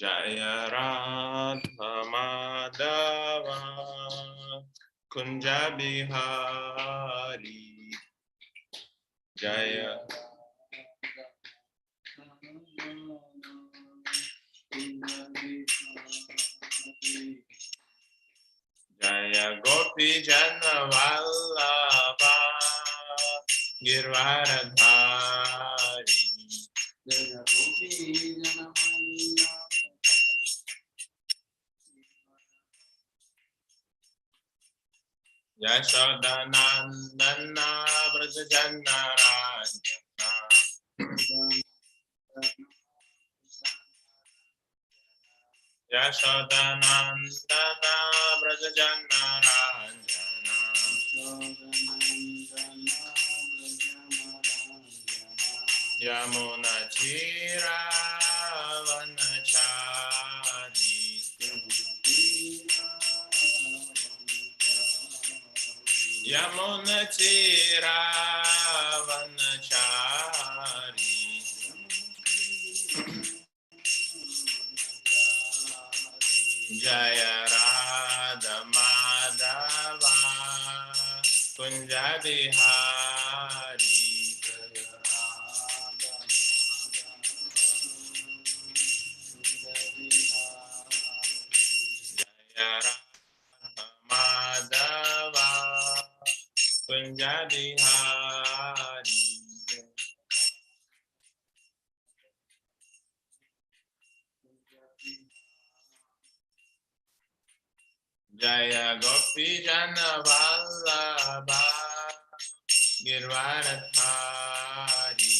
Jaya Radha Madhava Kunja Bihari Jaya Jaya Gopi Jana Vallabha Girvaradhari Jaya Gopi Jana Vallabha Yashodanandana Vrajajana Rajana Yashodanandana Vrajajana Rajana Yamuna Chira Vanachari Yamuna Chira Vanachari Jaya Radha Madhava Kunja Bihari Jaya Radha Madhava Kunja Bihari Jaya Gopi Jana Vallabha Girvaradhari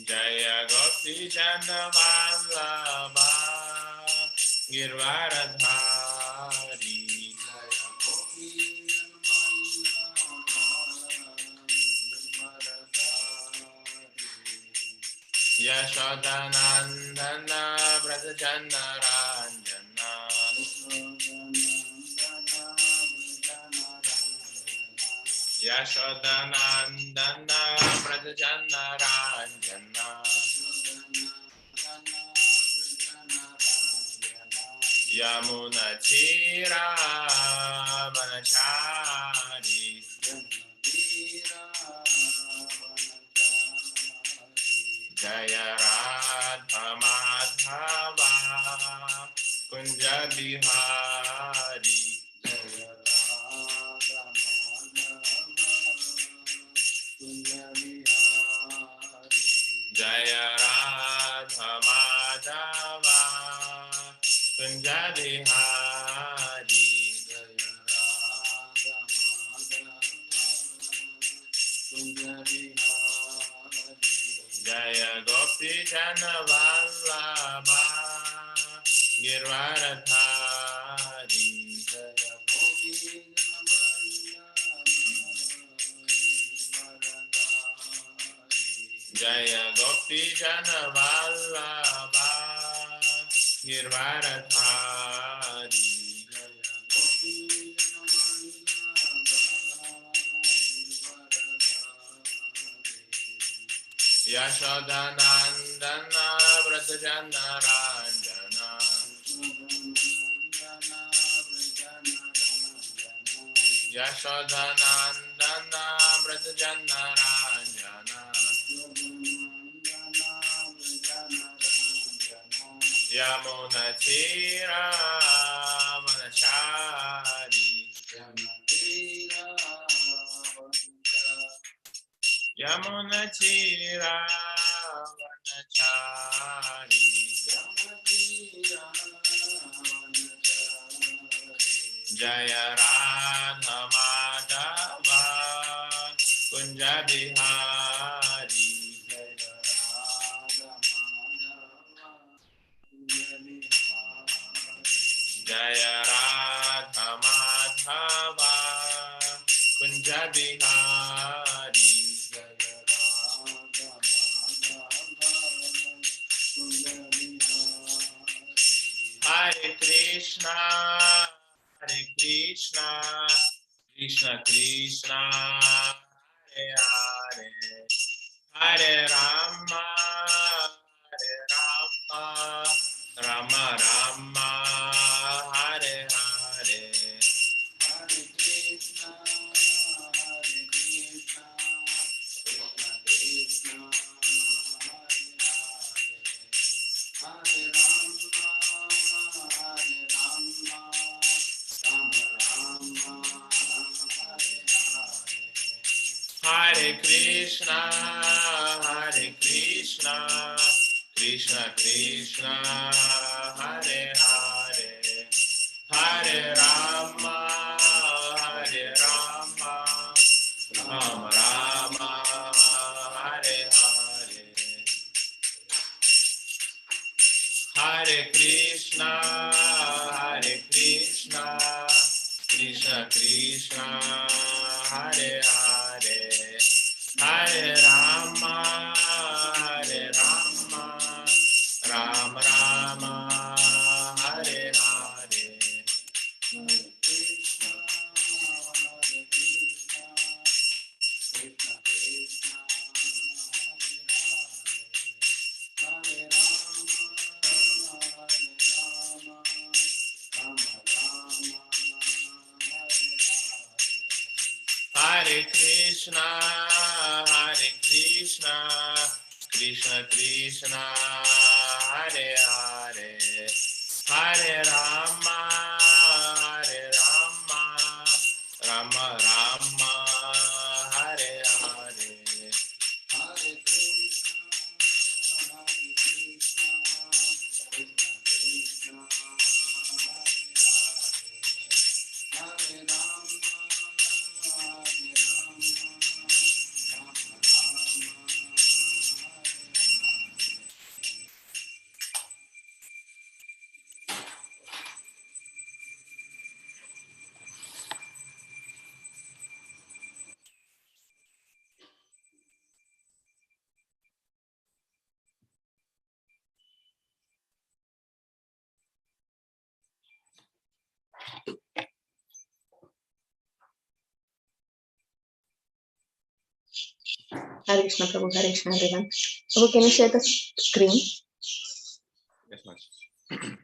Jaya Gopi Jana Vallabha Girvaradhari Yashodanandana Vrajajana Ranjana Yashodanandana Vrajajana Ranjana Yamuna Chira Vanachari Jaya Radha Madhava Kunja Bihari Jaya Radha Madhava Kunja Bihari Jaya Gopi Jana Vallabha Girvaradhari Jaya Gopi Jana Vallabha Girvaradhari Yashodanandana Vrajajana Ranjana Yashodanandana Vrajajana Ranjana Yamuna Chira Vanachari Yamuna Chira Vanachari Jaya Radha Madhava Kunja Bihari Jaya Radha Madhava Kunja Bihari Hare Krishna Hare Krishna Krishna Krishna Hare Rama, Hare Rama, Rama Rama, Hare Hare. Hare Krishna, Hare Krishna, Krishna Krishna, Hare Hare. Hare Rama, Hare Rama, Rama Rama, Hare Hare. Hare Krishna, Krishna Krishna, Hare Hare. Hare Rama, Rama Rama, Hare Hare. Hare Krishna, Krishna Krishna, Hare Hare. Hare Rama, Rama Rama, Hare Hare. Hare Krishna, Krishna Krishna, Hare Hare. Hare Hare Krishna, Krishna Krishna, Hare Hare. Hare Rama, Rama Rama, Hare Hare. Hare Krishna, Krishna Krishna, Hare Hare. Hare Rama, Hare Krishna Prabhu, Hare Krishna everyone. Prabhu, can you share the screen? Yes, ma'am.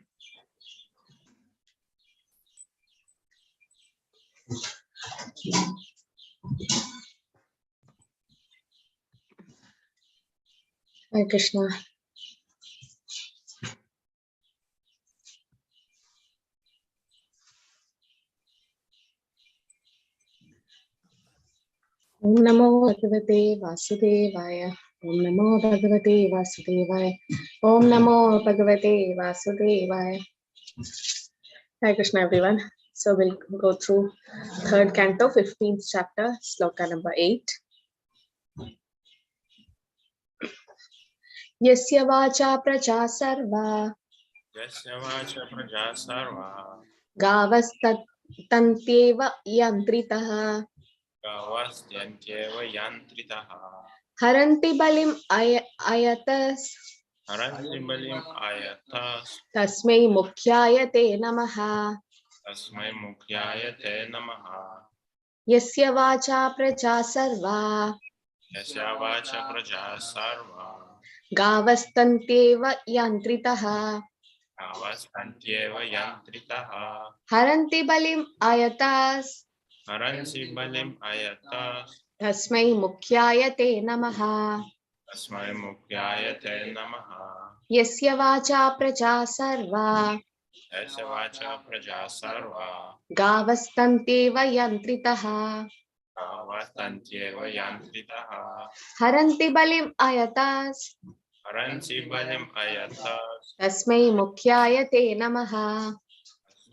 Hare Krishna. Om Namo Bhagavate Vasudevaya. Om Namo Bhagavate Vasudevaya. Om Namo Bhagavate Vasudevaya. Hare Krishna everyone. So we'll go through third canto, 15th chapter, sloka number 8. Yasya vacha praja sarva Yasya vacha praja sarva gavastantyeva yantritaha gavastyantyeva yantritaha haranti balim ayatas haranti balim ayatas tasmai mukhyaya te namaha. tasmai mukhyaya te namaha. Yasya vacha praja sarva Yasya vacha praja sarva gavastantyeva yantritaha gavastantyeva yantritaha haranti balim ayatas haranti balim ayatas tasmai mukhyaya te namaha. tasmai mukhyaya te namaha. Yasya vacha praja sarva Yasya vacha praja sarva gavastantyeva yantritaha gavastantyeva yantritaha haranti balim ayatas haranti balim ayatas tasmai mukhyaya te namaha.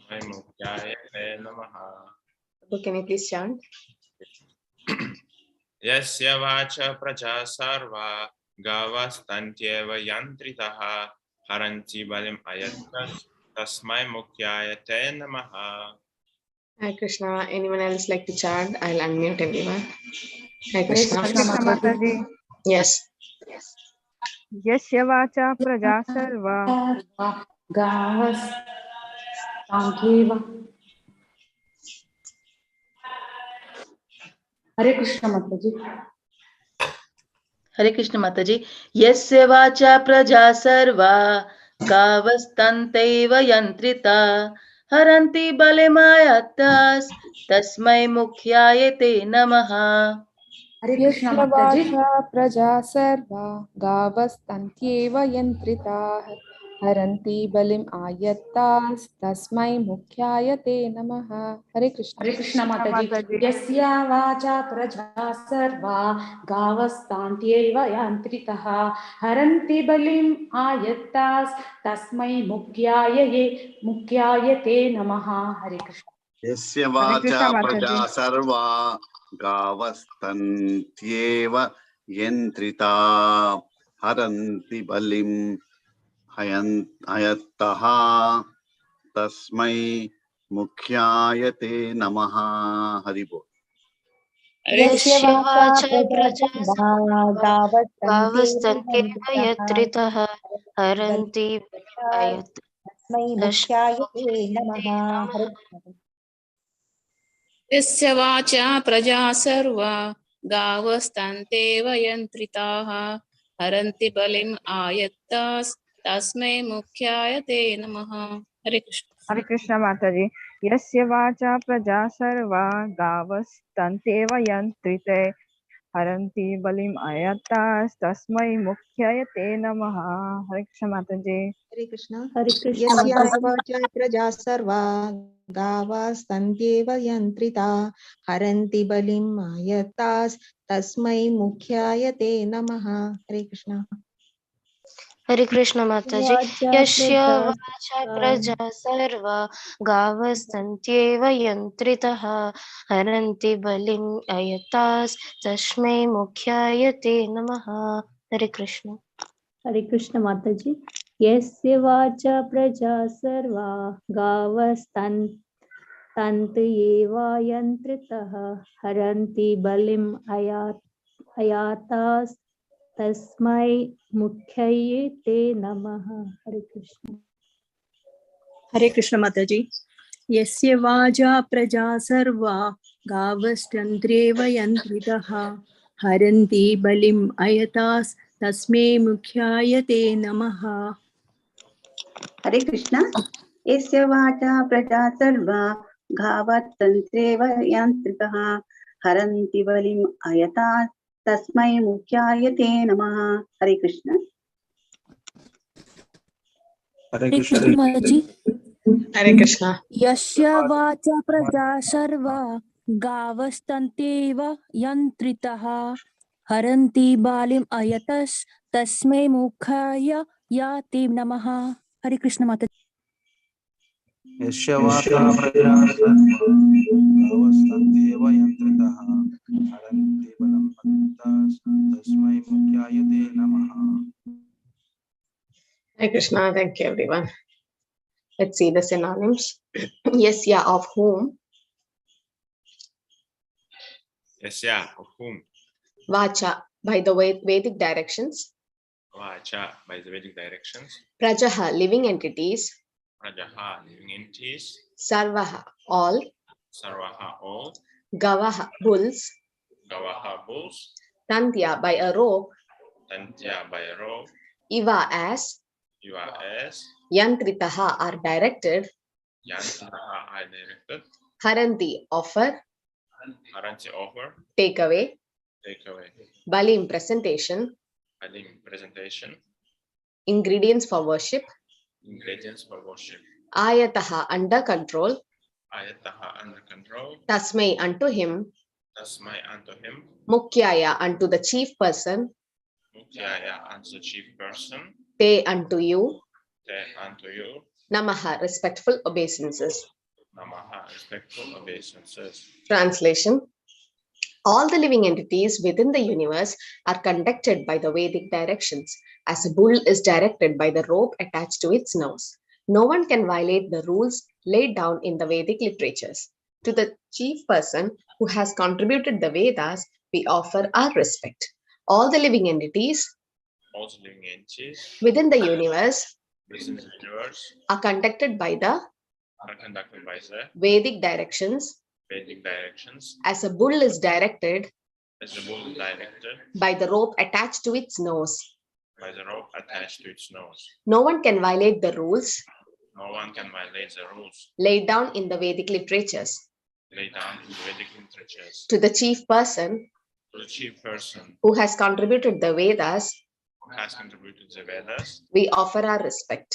tasmai mukhyaya te namaha. So can you please chant? Yasya vacha praja sarva gavastantyeva yantritaha haranti balim ayatas tasmai mukhyaya te namaha. Hare Krishna. Anyone else like to chant? I'll unmute everyone. Hare Hare Krishna. Krishna Mataji. Yes. Yasya vacha praja sarva Gavastantyeva Hare Krishna Mataji. Hare Krishna Mataji. Yasya vacha praja sarva gavastantaiva yantrita haranti balemayatas tasmai mukhyayate namaha. Hare Krishna यस्य Mataji. वाचा प्रजा सर्वा गावस्तन्त्येव यन्त्रिताः हरन्ति बलिम् आयत्तास्तस्मै मुख्याय ते नमः. हरे Krishna. Hare Krishna Mataji. Yasya vacha praja sarva gavastantyeva yantritaha haranti balim ayattas tasmai mukhyaya te namaha. Hare Krishna. यस्य हरे वाचा कृष्ण प्रजा माताजी. सर्वा गावस्तन्त्येव यन्त्रिता हरन्ति बलिं हयन्तः तस्मै मुख्याय ते नमः. हरि बोल. यस्य वाचा प्रजा गावस्तन्त्येव यत्रितः हरन्ति बलिम् तस्मै मुख्याय ते नमः. हरे कृष्ण. यस्य वाचा प्रजा सर्वा गावस्तान्तेव यन्त्रिताः हरन्ति बलिम् आयत्तास्तस्मै मुख्याय ते नमः. हरे कृष्ण. हरे कृष्ण माताजी. यस्य वाचा प्रजा सर्वा गावस्तन्त्येव यन्त्रिते हरन्ति बलिम् आयत्तास्तस्मै मुख्याय ते नमः. हरे कृष्ण माताजी. हरे कृष्ण. हरे कृष्ण यस्या माताजी। वाचा प्रजा सर्वा गावास्तन्त्येव यन्त्रिता हरन्ति बलिं मायतास् तस्मै मुख्याय ते नमः. हरे कृष्ण. हरे कृष्ण माताजी. वाचा यस्य प्रजा वाचा प्रजा सर्वा गावस्तन्त्येव यन्त्रितः हरन्ति बलिम् आयत्तास्तस्मै मुख्याय ते नमः. हरे कृष्ण. हरे कृष्ण माताजी। यस्य वाचा प्रजा सर्वा गावस्तन्त्येव यन्त्रितः हरन्ति बलिम् अयातास्तस्मै मुख्याय ते नमः. हरे कृष्ण. हरे कृष्ण माताजी. यस्य वाचा प्रजा सर्वा गावस्तन्त्रेव यन्त्रितः हरन्ति बलिम् अयतास् तस्मै मुख्याय ते नमः. हरे कृष्ण. यस्य वाचा प्रजा सर्वा गावस्तन्त्रेव यन्त्रितः हरन्ति बलिम् अयतात् तस्मै मुख्याय ते नमः. हरे कृष्ण. हरे कृष्ण माताजी. Hare Krishna. यस्य वाचा प्रजा सर्वा गावस्तन्त्येव यन्त्रितः हरन्ति बालिम् अयतस् तस्मै मुखाय याति नमः. हरे कृष्ण माता. यस्य वाचा प्रजा सर्वा गावस्तन्त्येव यन्त्रितः हरन्ति बलिम् अयतास् तस्मै मुख्याय ते नमः. Hare Krishna. Thank you, everyone. Let's see the synonyms. Yasya, of whom. Yasya, of whom. Vacha, by the Vedic directions. Vacha, by the Vedic directions. Prajaha, living entities. Prajaha, living entities. Sarvaha, all. Sarvaha, all. Gavaha, bulls. Gavaha, bulls. Tantya, by a rope. Tantya, by a rope. Iva, as. Iva, as. Yantritaha, are directed. Yantritaha, are directed. Haranti, offer. Haranti, offer. Take away. Take away. Balim, presentation. Balim, presentation. Ingredients for worship. Ingredients for worship. Ayataha, under control. Ayataha, under control. Tasmai, unto him. Tasmai, unto him. Mukyaya, unto the chief person. Mukyaya, unto the chief person. Te, unto you. Te, unto you. Namaha, respectful obeisances. Namaha, respectful obeisances. Translation. All the living entities within the universe are conducted by the Vedic directions, as a bull is directed by the rope attached to its nose. No one can violate the rules laid down in the Vedic literatures. To the chief person who has contributed the Vedas, we offer our respect. All the living entities within the universe are conducted by the Vedic directions, Vedic directions, as a bull is directed as the bull directed by the rope attached to its nose. by the rope attached to its nose. No one can violate the rules No one can violate the rules laid down in the Vedic literatures. laid down in the Vedic literatures. To the chief person To the chief person who has contributed the Vedas, who has contributed the Vedas, we offer our respect.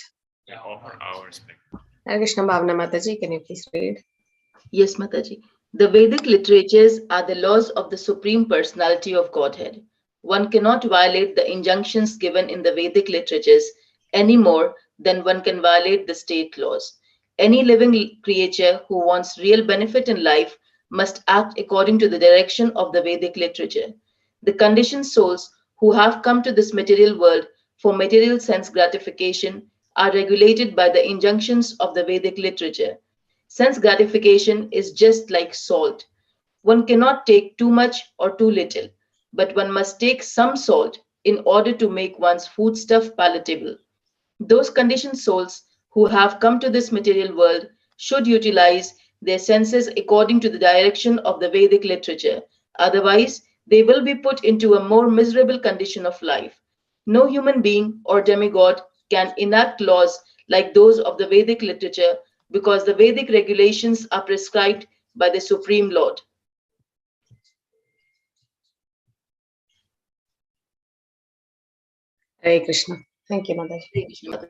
we offer our respect. Hare Krishna. Bhavana Mataji, can you please read? Yes, Mataji. The Vedic literatures are the laws of the Supreme Personality of Godhead. One cannot violate the injunctions given in the Vedic literatures any more than one can violate the state laws. Any living creature who wants real benefit in life must act according to the direction of the Vedic literature. The conditioned souls who have come to this material world for material sense gratification are regulated by the injunctions of the Vedic literature. Sense gratification is just like salt. One cannot take too much or too little, but one must take some salt in order to make one's foodstuff palatable. Those conditioned souls who have come to this material world should utilize their senses according to the direction of the Vedic literature. Otherwise, they will be put into a more miserable condition of life. No human being or demigod can enact laws like those of the Vedic literature because the Vedic regulations are prescribed by the Supreme Lord. Hare Krishna. Thank you, Mataji.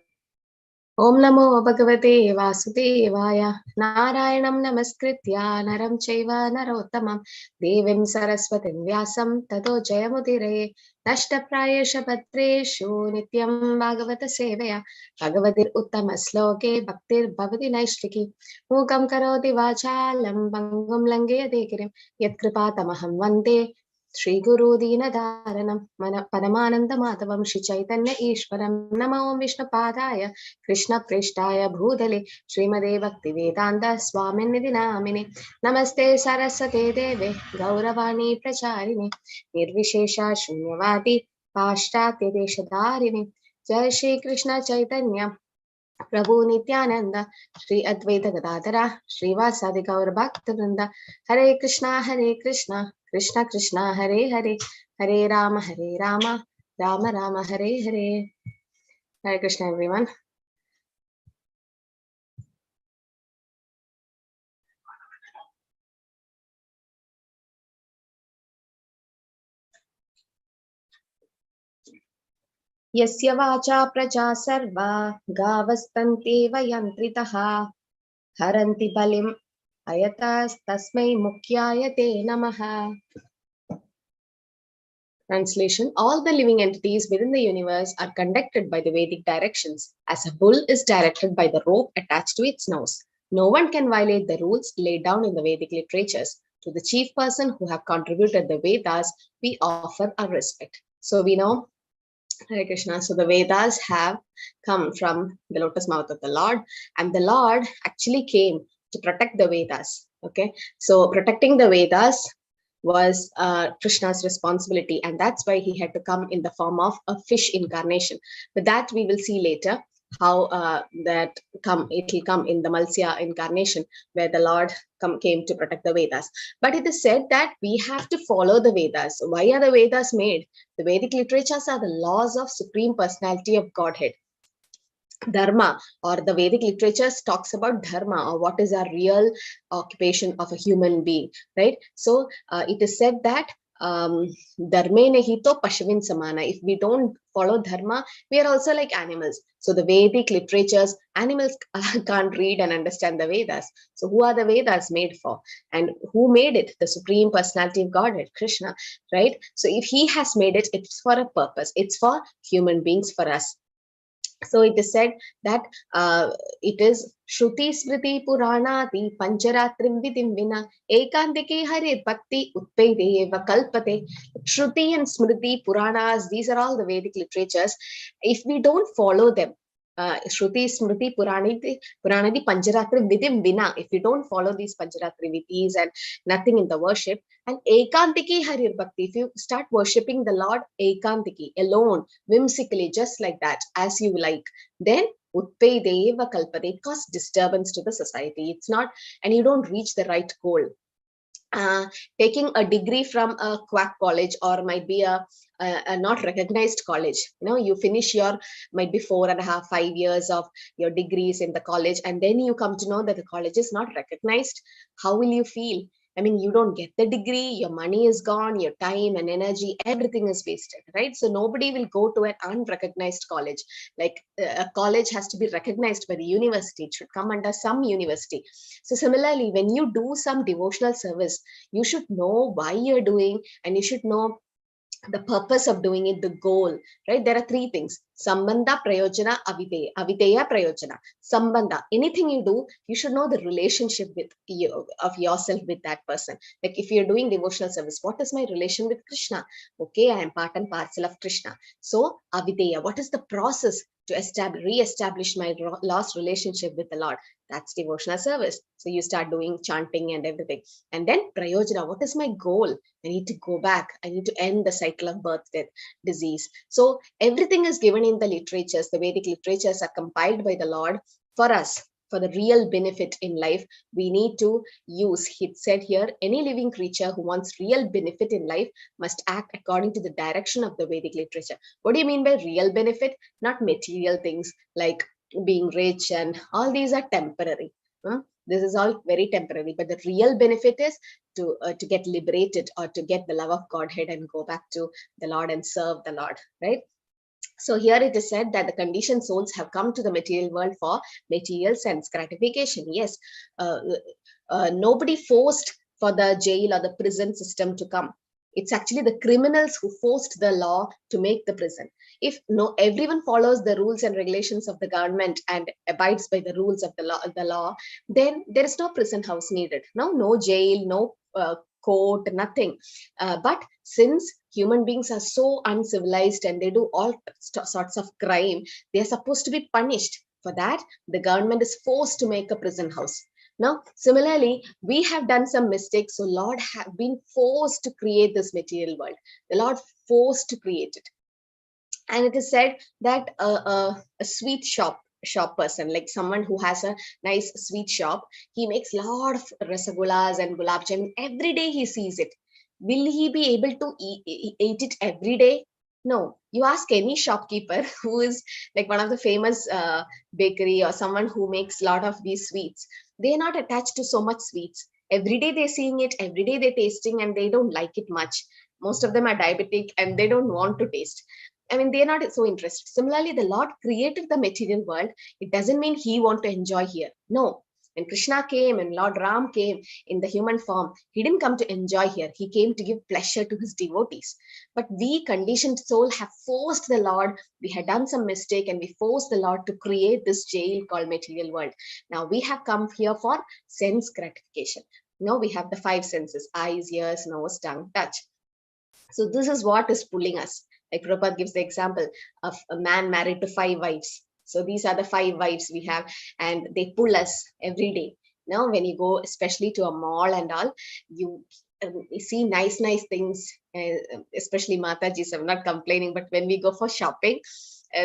Om Namo Bhagavate Vasudevaya. Narayanam Namaskritya Naram Chaiva Narottamam Devim Saraswatim Vyasam Tato Jayamudire Nashtaprayesha Patreshu Nityam Bhagavata Sevaya Bhagavatir Uttama Sloke Bhaktir Bhavati Naishtiki Mukam Karoti Vachalam Bangam Langeyate Kirim Yat Kripatamaham Vande Shri Guru Dina Dharanam Paramananda Madhavam Shri Chaitanya Ishwaram Namo Om Vishnu Padaya Krishna Prishtaya Bhudale Srimade Bhakti Vedanta Swamin Nidhi Namine Namaste Saraswate Deve Gauravani Pracharini Nirvishesha Shunyavadi Pashtatya Deshadharini Jai Shri Krishna Chaitanya Prabhu Nityananda Shri Advaita Gadadhara Shri Vasadi Gaur Bhakta Vrinda Hare Krishna Krishna Krishna Hare Hare Hare Rama Rama Rama Hare Hare. Hare Krishna everyone. Yasya vacha praja sarva gavastanti vayantritaha haranti balim ayatas tasmai mukhyayate namaha. Translation: all the living entities within the universe are conducted by the Vedic directions, as a bull is directed by the rope attached to its nose. No one can violate the rules laid down in the Vedic literatures. To the chief person who have contributed the Vedas, we offer our respect. So we know, Hare Krishna, so the Vedas have come from the lotus mouth of the Lord, and the Lord actually came to protect the Vedas. Okay, so protecting the Vedas was Krishna's responsibility, and that's why he had to come in the form of a fish incarnation. But that we will see later, how it will come in the Matsya incarnation, where the Lord came to protect the Vedas. But it is said that we have to follow the Vedas. Why are the Vedas made? The Vedic literatures are the laws of Supreme Personality of Godhead. Dharma, or the Vedic literatures talks about dharma, or what is our real occupation of a human being, right? So it is said that dharme nehito pashuvin samana. If we don't follow dharma, we are also like animals. So the Vedic literatures, animals can't read and understand the Vedas. So who are the Vedas made for? And who made it? The Supreme Personality of Godhead, Krishna, right? So if he has made it, it's for a purpose. It's for human beings, for us. So it is said that it is Shruti Smriti Puranati Pancharatrim Vidim Vina Ekantike Hare Bhakti Utpedeva Kalpate. Shruti and Smriti Puranas, these are all the Vedic literatures. If we don't follow them, Shruti Smriti Puranati Pancharatrim Vidim Vina, if we don't follow these Pancharatri Vidhis and nothing in the worship, and Ekantiki Harir Bhakti, if you start worshipping the Lord Ekantiki, alone, whimsically, just like that, as you like, then Utpedeva Kalpate, it causes disturbance to the society. It's not, and you don't reach the right goal. taking a degree from a quack college, or might be a not recognized college. You finish your, might be 4.5, 5 years of your degrees in the college, and then you come to know that the college is not recognized. How will you feel? I mean, you don't get the degree, your money is gone, your time and energy, everything is wasted, right? So nobody will go to an unrecognized college. Like a college has to be recognized by the university. It should come under some university. So similarly, when you do some devotional service, you should know why you're doing, and you should know the purpose of doing it, the goal, right? There are three things: sambandha, prayojana, aviteya. Aviteya, prayojana. Sambandha, anything you do, you should know the relationship with you, of yourself with that person. Like if you're doing devotional service, what is my relation with Krishna? Okay, I am part and parcel of Krishna. So aviteya, what is the process to re-establish my lost relationship with the Lord? That's devotional service. So you start doing chanting and everything. And then prayojana, what is my goal? I need to go back. I need to end the cycle of birth, death, disease. So everything is given in the literatures. The Vedic literatures are compiled by the Lord for us, for the real benefit in life. We need to use, it said here, any living creature who wants real benefit in life must act according to the direction of the Vedic literature. What do you mean by real benefit? Not material things like being rich, and all these are temporary. This is all very temporary, but the real benefit is to get liberated, or to get the love of Godhead and go back to the Lord and serve the Lord, right? So here it is said that the conditioned souls have come to the material world for material sense gratification. Yes, nobody forced for the jail or the prison system to come. It's actually the criminals who forced the law to make the prison. If everyone follows the rules and regulations of the government and abides by the rules of the law, then there is no prison house needed. No jail, no court, nothing. But since human beings are so uncivilized and they do all sorts of crime, they are supposed to be punished. For that, the government is forced to make a prison house. Now, similarly, we have done some mistakes. So Lord have been forced to create this material world. The Lord forced to create it. And it is said that a sweet shop person, like someone who has a nice sweet shop, he makes a lot of rasagullas and gulab jamun. Every day he sees it. Will he be able to eat it every day? No. You ask any shopkeeper who is like one of the famous bakery, or someone who makes a lot of these sweets. They're not attached to so much sweets. Every day they're seeing it, every day they're tasting, and they don't like it much. Most of them are diabetic and they don't want to taste. I mean, they're not so interested. Similarly, the Lord created the material world. It doesn't mean he want to enjoy here. No. When Krishna came and Lord Ram came in the human form, he didn't come to enjoy here. He came to give pleasure to his devotees. But we conditioned soul have forced the Lord. We had done some mistake and we forced the Lord to create this jail called material world. Now we have come here for sense gratification. Now we have the five senses: eyes, ears, nose, tongue, touch. So this is what is pulling us. Like Prabhupada gives the example of a man married to 5 wives. So these are the 5 wives we have, and they pull us every day. Now, when you go, especially to a mall and all, you see nice things, especially Matajis. I'm not complaining, but when we go for shopping,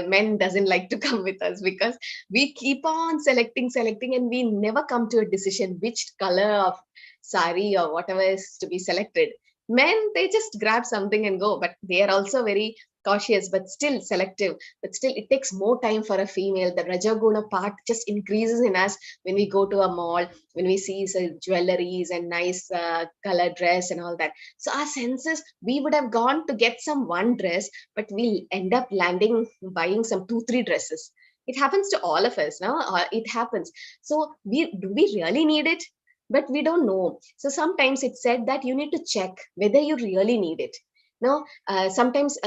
men doesn't like to come with us because we keep on selecting, and we never come to a decision which color of sari or whatever is to be selected. Men, they just grab something and go, but they are also very cautious, but still selective. But still, it takes more time for a female. The Rajaguna part just increases in us when we go to a mall, when we see jewelries and nice color dress and all that. So our senses, we would have gone to get some one dress, but we'll end up buying some 2-3 dresses. It happens to all of us, no? It happens. So do we really need it? But we don't know. So sometimes it's said that you need to check whether you really need it. Now, sometimes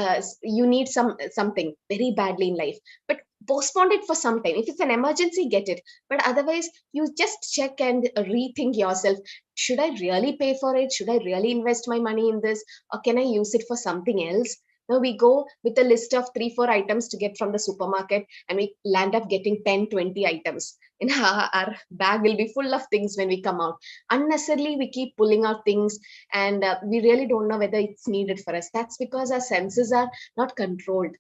you need something very badly in life, but postpone it for some time. If it's an emergency, get it. But otherwise, you just check and rethink yourself. Should I really pay for it? Should I really invest my money in this? Or can I use it for something else? Now we go with a list of 3-4 items to get from the supermarket, and we land up getting 10-20 items. In our bag will be full of things when we come out. Unnecessarily, we keep pulling out things, and we really don't know whether it's needed for us. That's because our senses are not controlled.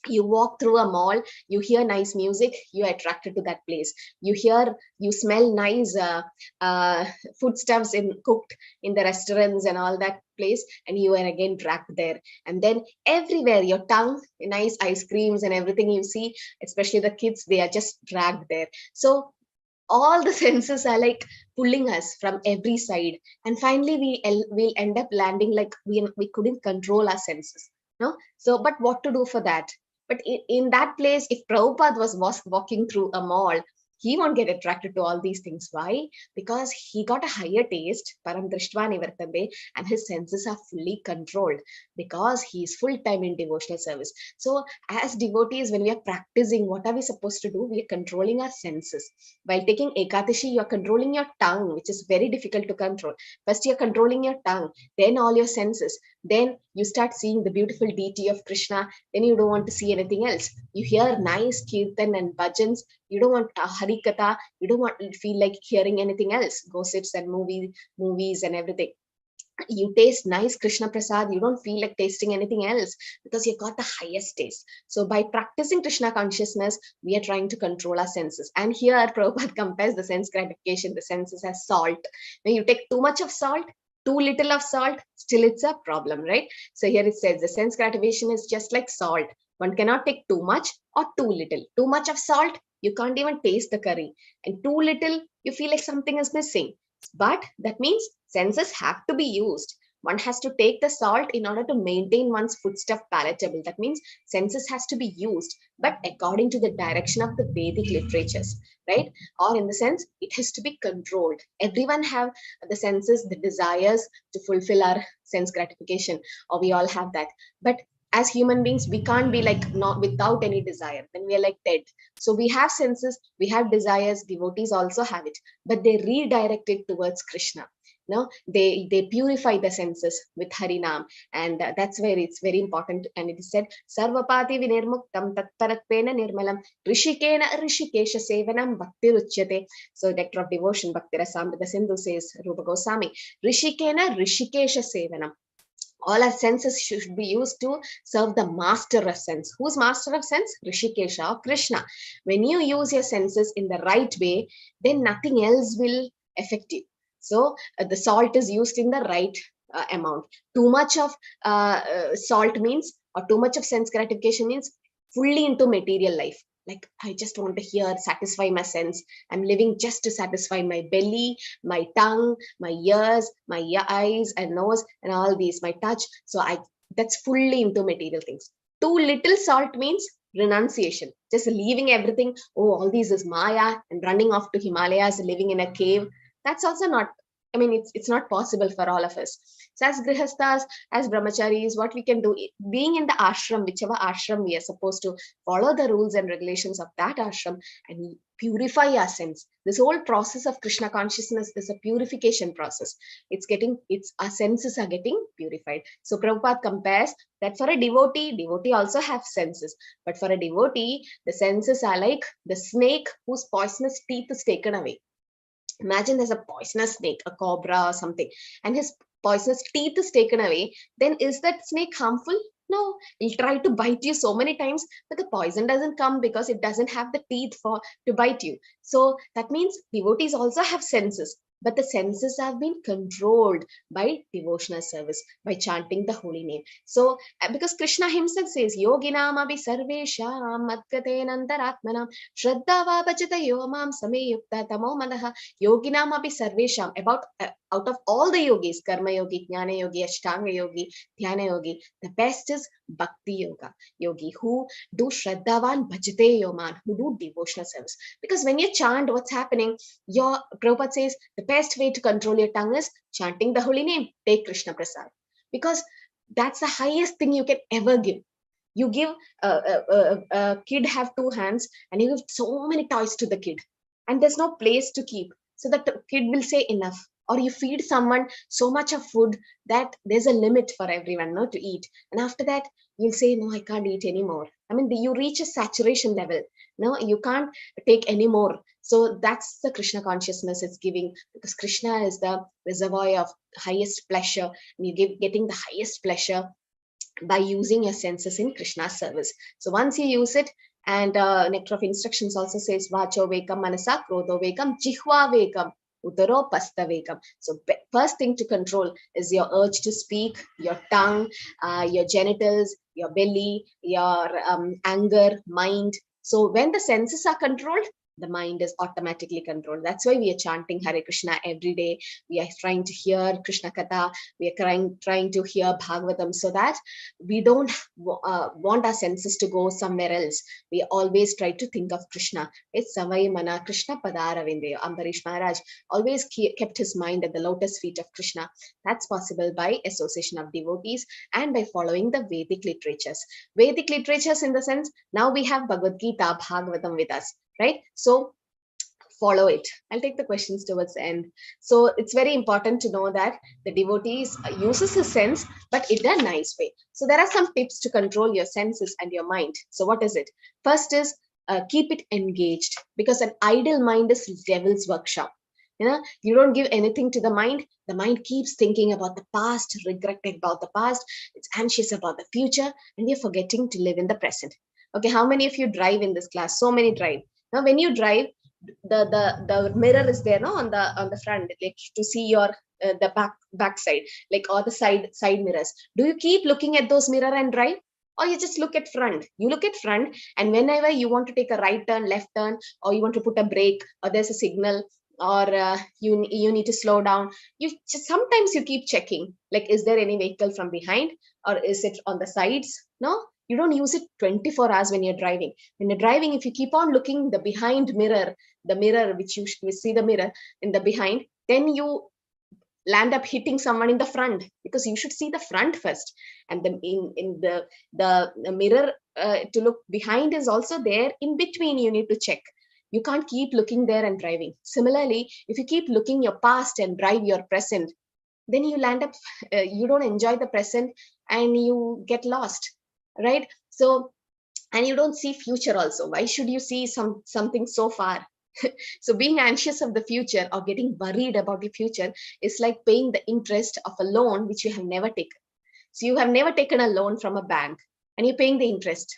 You walk through a mall, you hear nice music, you're attracted to that place. You smell nice uh, foodstuffs cooked in the restaurants and all that place, and you are again dragged there. And then everywhere, your tongue, nice ice creams and everything you see, especially the kids, they are just dragged there. So all the senses are like pulling us from every side, and finally we'll end up landing like we couldn't control our senses, no. So but what to do for that? But in that place, if Prabhupada was walking through a mall, he won't get attracted to all these things. Why? Because he got a higher taste, param drishtva nivartande, and his senses are fully controlled because he is full time in devotional service. So as devotees, when we are practicing, what are we supposed to do? We are controlling our senses. While taking ekadashi, you are controlling your tongue, which is very difficult to control. First you are controlling your tongue, then all your senses, then you start seeing the beautiful deity of Krishna, then you don't want to see anything else. You hear nice kirtan and bhajans, you don't want hari katha, you don't want to feel like hearing anything else, gossips and movies and everything. You taste nice Krishna Prasad, you don't feel like tasting anything else because you got the highest taste. So by practicing Krishna consciousness, we are trying to control our senses. And here Prabhupada compares the sense gratification, the senses as salt. When you take too much of salt, too little of salt, still it's a problem, right? So here it says the sense gratification is just like salt. One cannot take too much or too little. Too much of salt, you can't even taste the curry. And too little, you feel like something is missing. But that means senses have to be used. One has to take the salt in order to maintain one's foodstuff palatable. That means senses has to be used, but according to the direction of the Vedic literatures, right? Or in the sense, it has to be controlled. Everyone have the senses, the desires to fulfill our sense gratification, or we all have that. But as human beings, we can't be like not without any desire. Then we are like dead. So we have senses, we have desires. Devotees also have it, but they redirect it towards Krishna. No, they purify the senses with Harinam, and that's where it's very important. And it is said, Sarvapati vinirmuktam tatparatpena nirmalam rishikena rishikesha sevanam bhakti ruchyate. So Director of Devotion Bhakti Rasamrita Sindhu says, Rupa Goswami, rishikena rishikesha sevanam. All our senses should be used to serve the master of sense. Who's master of sense? Rishikesha or Krishna. When you use your senses in the right way, then nothing else will affect you. So the salt is used in the right amount. Too much of salt means, or too much of sense gratification means fully into material life. Like, I just want to hear, satisfy my sense. I'm living just to satisfy my belly, my tongue, my ears, my eyes and nose, and all these, my touch. So that's fully into material things. Too little salt means renunciation, just leaving everything. Oh, all these is Maya, and running off to Himalayas, living in a cave. That's also not, I mean, it's not possible for all of us. So as grihastas, as brahmacharis, what we can do, being in the ashram, whichever ashram, we are supposed to follow the rules and regulations of that ashram and purify our sense. This whole process of Krishna consciousness is a purification process. Our senses are getting purified. So Prabhupada compares that for a devotee also have senses. But for a devotee, the senses are like the snake whose poisonous teeth is taken away. Imagine there's a poisonous snake, a cobra or something, and his poisonous teeth is taken away. Then is that snake harmful? No, it'll try to bite you so many times, but the poison doesn't come because it doesn't have the teeth to bite you. So that means devotees also have senses, but the senses have been controlled by devotional service, by chanting the holy name. So because Krishna himself says, Yoginam abhi sarvesham madgatenantaratmanam shraddha vabhajata yomam sameyukta tamo manaha. Yoginam abhi sarvesham, about out of all the yogis, karma yogi, jnana yogi, ashtanga yogi, dhyana yogi, the best is bhakti yogi, who do shraddhavan bhajate yoman, who do devotional service. Because when you chant, what's happening? Your Prabhupada says the best way to control your tongue is chanting the holy name. Take Krishna Prasad, because that's the highest thing you can ever give. You give a kid have 2 hands, and you give so many toys to the kid, and there's no place to keep. So the kid will say enough. Or you feed someone so much of food that there's a limit for everyone to eat. And after that, you'll say, no, I can't eat anymore. I mean, you reach a saturation level. No, you can't take any more. So that's the Krishna consciousness it's giving, because Krishna is the reservoir of highest pleasure. And you getting the highest pleasure by using your senses in Krishna's service. So once you use it, and Nectar of Instructions also says, Vacho Vekam Manasa Krodho Vekam Jihva Vekam Utaro Pasta Vekam. So first thing to control is your urge to speak, your tongue, your genitals, your belly, your anger, mind. So when the senses are controlled, the mind is automatically controlled. That's why we are chanting Hare Krishna every day. We are trying to hear Krishna Katha. We are trying to hear Bhagavatam, so that we don't want our senses to go somewhere else. We always try to think of Krishna. It's Savai Mana Krishna Padaravindeyo. Ambarish Maharaj always kept his mind at the lotus feet of Krishna. That's possible by association of devotees and by following the Vedic literatures. Vedic literatures in the sense, now we have Bhagavad Gita, Bhagavatam with us, right? So follow it. I'll take the questions towards the end. So it's very important to know that the devotees uses his sense, but in a nice way. So there are some tips to control your senses and your mind. So what is it? First is keep it engaged, because an idle mind is devil's workshop. You don't give anything to the mind keeps thinking about the past, regretting about the past, it's anxious about the future, and you're forgetting to live in the present. Okay, how many of you drive in this class? So many drive. Now when you drive, the mirror is there, no, on the front, like to see your the back side, like, or the side mirrors. Do you keep looking at those mirror and drive, or you just look at front? You look at front, and whenever you want to take a right turn, left turn, or you want to put a brake, or there's a signal, or you need to slow down, sometimes you keep checking, like, is there any vehicle from behind, or is it on the sides? No, you don't use it 24 hours when you're driving. When you're driving, if you keep on looking the behind mirror, the mirror which you see the mirror in the behind, then you land up hitting someone in the front, because you should see the front first, and then in the mirror to look behind is also there. In between, you need to check. You can't keep looking there and driving. Similarly, if you keep looking your past and drive your present, then you land up, you don't enjoy the present, and you get lost, right? So, and you don't see future also. Why should you see something so far? So being anxious of the future or getting worried about the future is like paying the interest of a loan which you have never taken. So you have never taken a loan from a bank, and you're paying the interest.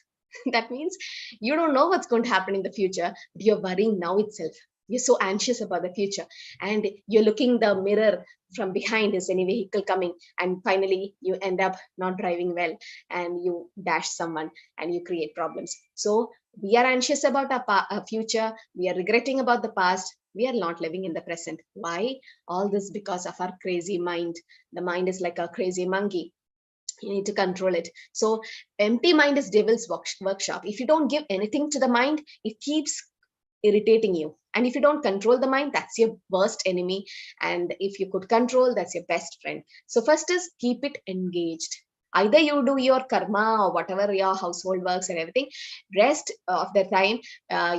That means you don't know what's going to happen in the future, but you're worrying now itself. You're so anxious about the future, and you're looking the mirror from behind, is any vehicle coming, and finally you end up not driving well, and you dash someone, and you create problems. So we are anxious about our future, we are regretting about the past, we are not living in the present. Why? All this because of our crazy mind. The mind is like a crazy monkey. You need to control it. So empty mind is devil's workshop. If you don't give anything to the mind, it keeps irritating you. And if you don't control the mind, that's your worst enemy. And if you could control, that's your best friend. So first is keep it engaged. Either you do your karma or whatever your household works and everything. Rest of the time,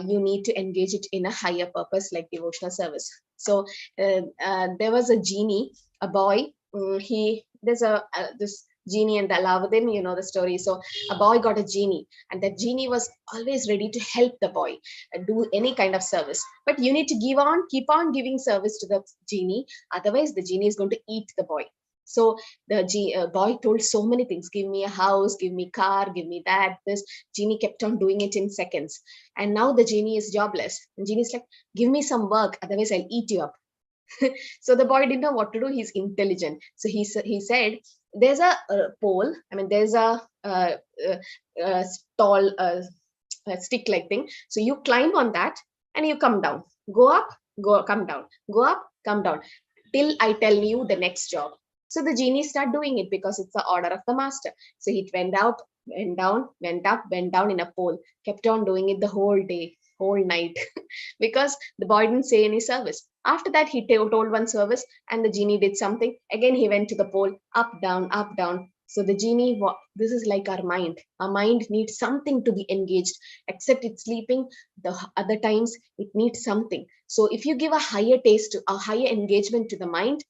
you need to engage it in a higher purpose like devotional service. So there was a genie, a boy. There's this genie and Aladdin, you know the story. So a boy got a genie, and that genie was always ready to help the boy do any kind of service. But you need to keep on giving service to the genie. Otherwise, the genie is going to eat the boy. So the boy told so many things. Give me a house, give me car, give me that, this. Genie kept on doing it in seconds. And now the genie is jobless. And genie is like, give me some work, otherwise I'll eat you up. So the boy didn't know what to do. He's intelligent. So he said, there's a pole. I mean, there's a tall stick like thing. So you climb on that and you come down. Go up, come down. Go up, come down. Till I tell you the next job. So the genie started doing it because it's the order of the master. So he went out, went down, went up, went down in a pole. Kept on doing it the whole day, whole night. Because the boy didn't say any service. After that, he told one service, and the genie did something. Again, he went to the pole, up, down, up, down. So the genie, this is like our mind. Our mind needs something to be engaged, except it's sleeping. The other times, it needs something. So if you give a higher taste, a higher engagement to the mind,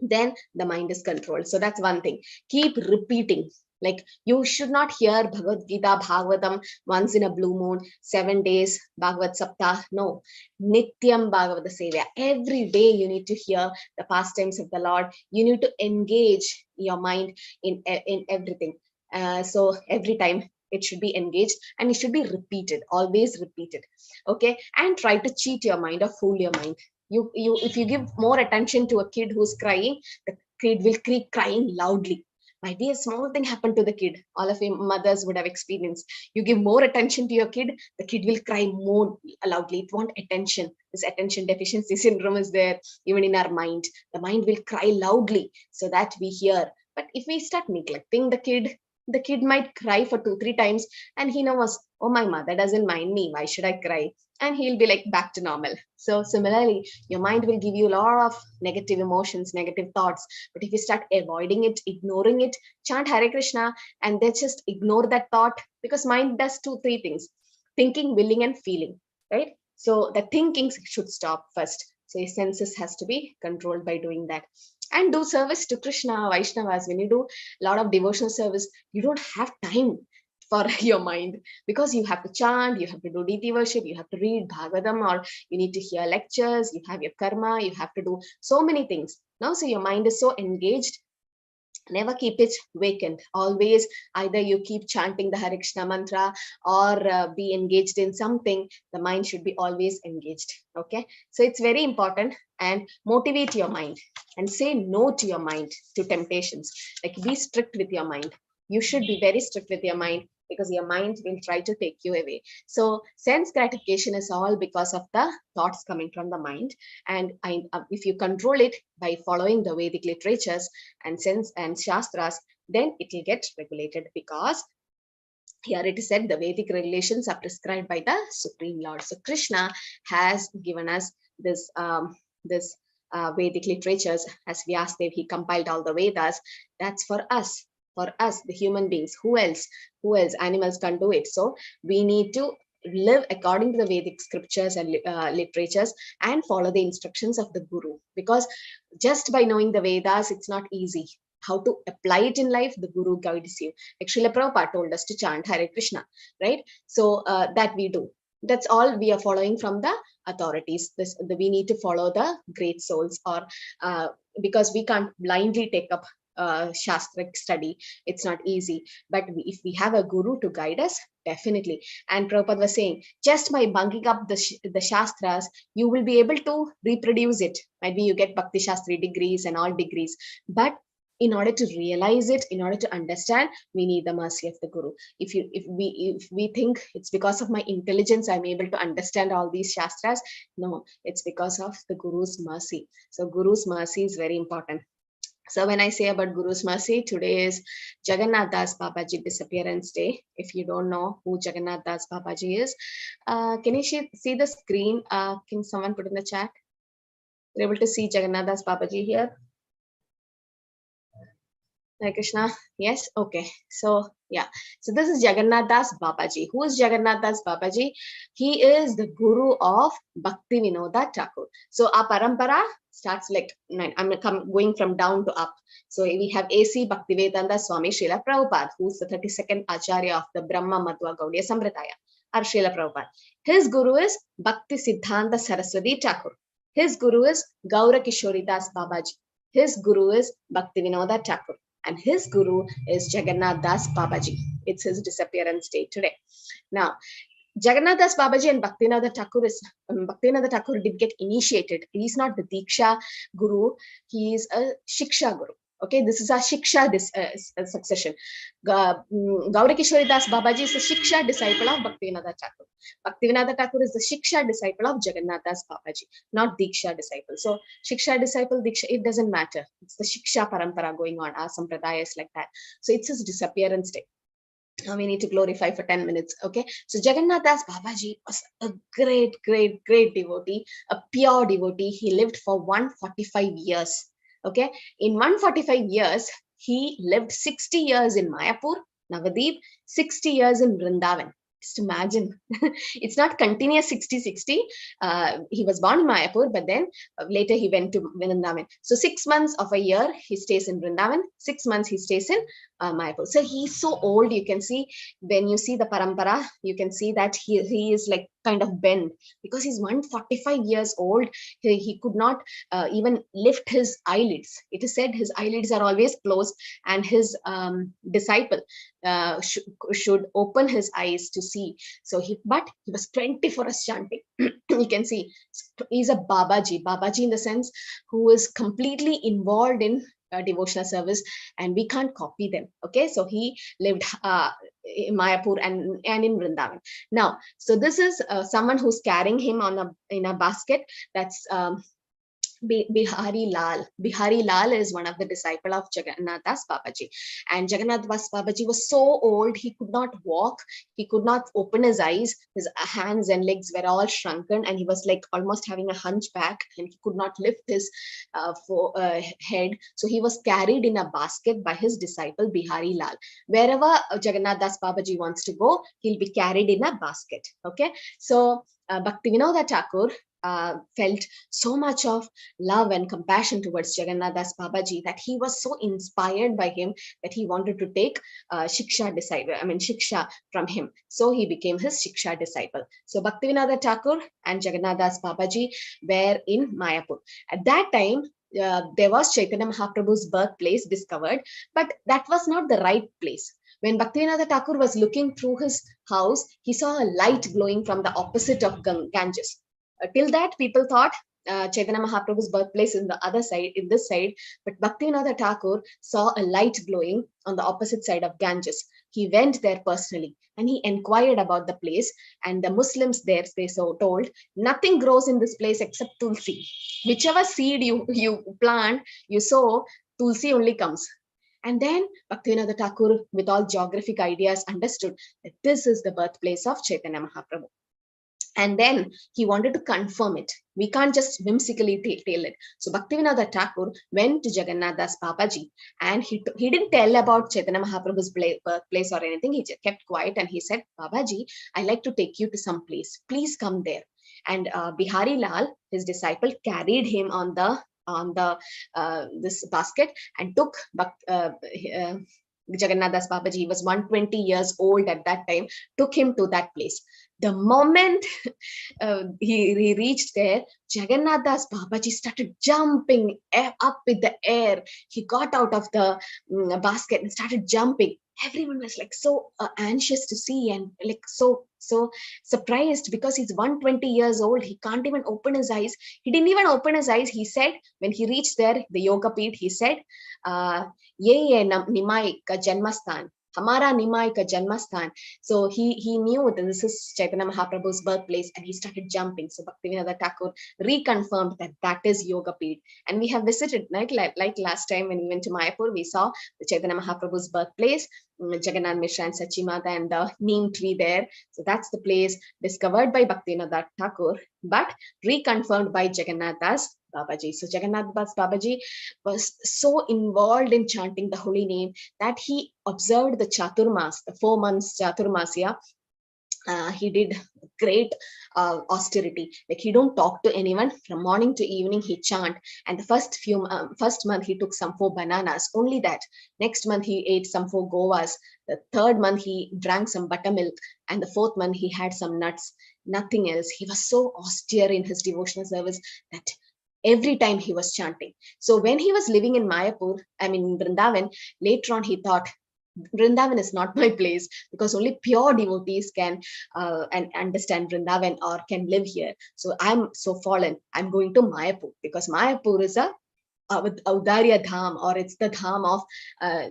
then the mind is controlled. So that's one thing. Keep repeating. Like, you should not hear Bhagavad Gita, Bhagavatam once in a blue moon, 7 days, Bhagavad Saptah. No. Nityam Bhagavata Sevya. Every day you need to hear the pastimes of the Lord. You need to engage your mind in everything. So every time it should be engaged, and it should be repeated, always repeated. Okay, and try to cheat your mind or fool your mind. If you give more attention to a kid who's crying, the kid will keep crying loudly. Might be a small thing happened to the kid. All of you mothers would have experienced. You give more attention to your kid, the kid will cry more loudly. It wants attention. This attention deficiency syndrome is there even in our mind. The mind will cry loudly so that we hear. But if we start neglecting the kid might cry for 2-3 times, and he knows, oh, my mother doesn't mind me, why should I cry? And he'll be like back to normal. So similarly, your mind will give you a lot of negative emotions, negative thoughts. But if you start avoiding it, ignoring it, chant Hare Krishna, and then just ignore that thought, because mind does 2-3 things: thinking, willing, and feeling, right? So the thinking should stop first. So your senses has to be controlled by doing that. And do service to Krishna, Vaishnavas. When you do a lot of devotional service, you don't have time for your mind, because you have to chant, you have to do deity worship, you have to read Bhagavatam, or you need to hear lectures, you have your karma, you have to do so many things. Now, so your mind is so engaged. Never keep it vacant. Always either you keep chanting the Hare Krishna mantra, or be engaged in something. The mind should be always engaged. Okay, so it's very important. And motivate your mind and say no to your mind, to temptations. Like, be strict with your mind. You should be very strict with your mind, because your mind will try to take you away. So sense gratification is all because of the thoughts coming from the mind. And if you control it by following the Vedic literatures and sense and shastras, then it will get regulated, because here it is said the Vedic regulations are prescribed by the Supreme Lord. So Krishna has given us this Vedic literatures. As Vyasadeva, he compiled all the Vedas. That's for us, the human beings. Who else? Animals can't do it. So we need to live according to the Vedic scriptures and literatures, and follow the instructions of the Guru. Because just by knowing the Vedas, it's not easy. How to apply it in life, the Guru guides you. Like Srila Prabhupada told us to chant Hare Krishna, right? So that we do. That's all we are following from the authorities. We need to follow the great souls, or because we can't blindly take up shastric study. It's not easy. But if we have a guru to guide us, definitely. And Prabhupada was saying, just by bunking up the shastras, you will be able to reproduce it. Maybe you get Bhakti Shastri degrees and all degrees. But in order to realize it, in order to understand, we need the mercy of the Guru. If we think it's because of my intelligence I'm able to understand all these shastras, no, it's because of the Guru's mercy. So Guru's mercy is very important. So when I say about Guru's mercy, today is Jagannath Das Babaji disappearance day. If you don't know who Jagannath Das Babaji is, can you see the screen? Can someone put in the chat? You're able to see Jagannath Das Babaji here? Hare Krishna. Yes. Okay. So yeah. So this is Jagannath Das Babaji. Who is Jagannath Das Babaji? He is the guru of Bhakti Vinoda Thakur. So our parampara starts like 9. I'm going from down to up. So we have A.C. Bhaktivedanta Swami Srila Prabhupada, who is the 32nd Acharya of the Brahma Madhva Gaudiya Sampradaya, or Srila Prabhupada. His guru is Bhakti Siddhanta Saraswati Thakur. His guru is Gaura Kishori Das Babaji. His guru is Bhakti Vinoda Thakur. And his guru is Jagannath Das Babaji. It's his disappearance day today. Now, Jagannath Das Babaji and Bhaktivinoda Thakur did get initiated. He's not the Diksha Guru. He is a Shiksha Guru. Okay, this is a Shiksha succession. Gaura Kishori Das Babaji is the Shiksha disciple of Bhaktivinoda Thakur. Bhaktivinoda Thakur is the Shiksha disciple of Jagannath Das Babaji, not Diksha disciple. So Shiksha disciple, Diksha, it doesn't matter. It's the Shiksha parampara going on. Our sampradaya is like that. So it's his disappearance day. Now we need to glorify for 10 minutes. Okay, so Jagannath Das Babaji was a great devotee, a pure devotee. He lived for 145 years. Okay, in 145 years, he lived 60 years in Mayapur, Navadip, 60 years in Vrindavan. Just imagine. It's not continuous 60-60. He was born in Mayapur, but then later he went to Vrindavan. So 6 months of a year, he stays in Vrindavan. 6 months he stays in Mayapur. So he's so old. You can see when you see the parampara, you can see that he is like kind of bent because he's 145 years old. He could not even lift his eyelids. It is said his eyelids are always closed, and his disciple should open his eyes to see. So but he was 24 hours chanting. You can see he's a Babaji in the sense who is completely involved in devotional service, and we can't copy them. Okay, so he lived in Mayapur and in Vrindavan. Now, so this is someone who's carrying him in a basket. That's Bihari Lal. Bihari Lal is one of the disciples of Jagannath Das Babaji. And Jagannath Das Babaji was so old, he could not walk, he could not open his eyes, his hands and legs were all shrunken, and he was like almost having a hunchback, and he could not lift his head. So he was carried in a basket by his disciple Bihari Lal. Wherever Jagannath Das Babaji wants to go, he'll be carried in a basket. Okay, so Bhaktivinoda Thakur felt so much of love and compassion towards Jagannath Das Babaji that he was so inspired by him that he wanted to take Shiksha from him. So he became his Shiksha disciple. So Bhaktivinoda Thakur and Jagannath Das Babaji were in Mayapur. At that time, there was Chaitanya Mahaprabhu's birthplace discovered, but that was not the right place. When Bhaktivinoda Thakur was looking through his house, he saw a light glowing from the opposite of Ganges. Till that, people thought Chaitanya Mahaprabhu's birthplace in the other side, in this side, but Bhaktivinoda Thakur saw a light glowing on the opposite side of Ganges. He went there personally and he inquired about the place, and the Muslims there, they so told, nothing grows in this place except tulsi. Whichever seed you plant, you sow, tulsi only comes. And then Bhaktivinoda Thakur, with all geographic ideas, understood that this is the birthplace of Chaitanya Mahaprabhu. And then he wanted to confirm it. We can't just whimsically tell it. So Bhaktivinoda Thakur went to Jagannath Das Babaji, and he didn't tell about Chaitanya Mahaprabhu's birthplace or anything. He just kept quiet and he said, Babaji, I'd like to take you to some place. Please come there. And Bihari Lal, his disciple, carried him on this basket and took Jagannath Das Babaji. He was 120 years old at that time, took him to that place. The moment he reached there, Jagannath Das Babaji started jumping up with the air. He got out of the basket and started jumping. Everyone was like so anxious to see and like so surprised because he's 120 years old. He can't even open his eyes. He didn't even open his eyes. He said, when he reached there, the Yoga Peeth, he said, Ye Nimai ka Janmastan. Hamara Nimai ka Janmastan. So he knew that this is Chaitanya Mahaprabhu's birthplace, and he started jumping. So Bhaktivinoda Thakur reconfirmed that is Yoga Peeth. And we have visited, like last time when we went to Mayapur, we saw the Chaitanya Mahaprabhu's birthplace, Jagannath Mishra and Sachimata and the neem tree there. So that's the place discovered by Bhaktivinoda Thakur, but reconfirmed by Jagannath Das Babaji. So Jagannath Das Babaji was so involved in chanting the holy name that he observed the Chaturmas, the 4 months Chaturmasya. He did great austerity. Like he don't talk to anyone from morning to evening. He chant, and the first month he took some 4 bananas. Only that. Next month he ate some 4 govas. The 3rd month he drank some buttermilk, and the 4th month he had some nuts. Nothing else. He was so austere in his devotional service that every time he was chanting. So when he was living in Mayapur, Vrindavan, later on he thought, Vrindavan is not my place because only pure devotees can and understand Vrindavan or can live here. So I'm so fallen. I'm going to Mayapur because Mayapur is a Audarya Dham, or it's the Dham of